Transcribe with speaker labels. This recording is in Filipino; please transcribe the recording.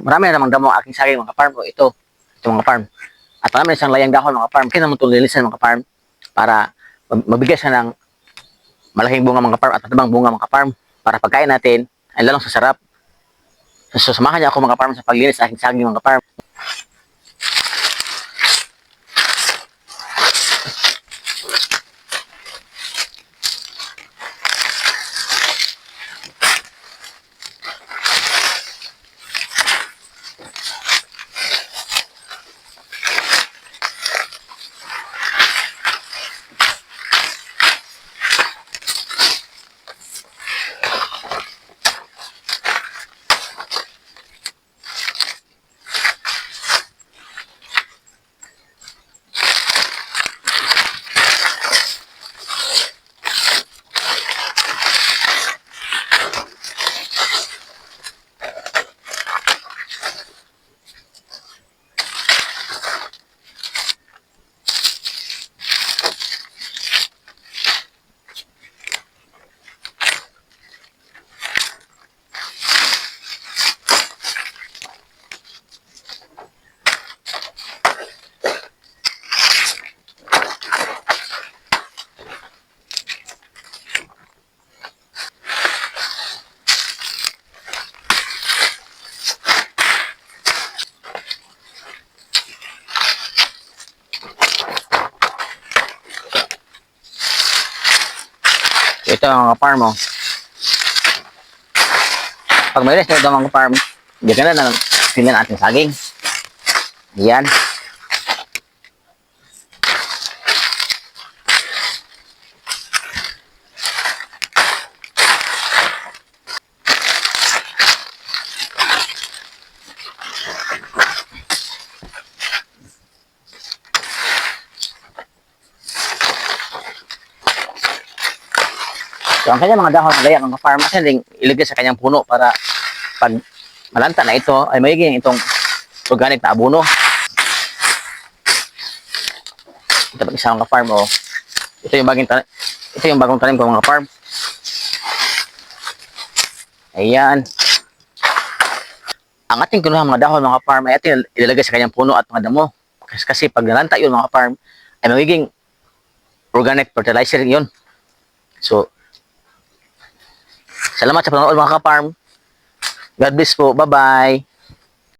Speaker 1: Marami na namang damo ang aking saging mga farm. O ito mga farm. At marami na isang layang dahon mga farm. Kaya naman itong linisan mga farm para mabigay siya ng malaking bunga mga farm at matabang bunga mga farm para pagkain natin ay lalong sasarap. So samahan niyo ako mga farm sa paglinis sa aking saging mga farm. Ito ang mga farm. Pag may rest na ito mga farm, hindi ka na tingnan natin saging. Yan. So, ang kanyang mga dahon ng layak ng farm natin ilagay sa kanyang puno para pag malanta na ito ay magiging itong organic na abono. Ito pag isang mga farm ito yung bagong tanim ko mga farm. Ayan. Ang ating kinuha mga dahon mga farm ay ating ilalagay sa kanyang puno at mga damo. Kasi pag nalanta yun mga farm ay magiging organic fertilizer yun. So, salamat sa panonood mga ka-farm. God bless po. Bye-bye.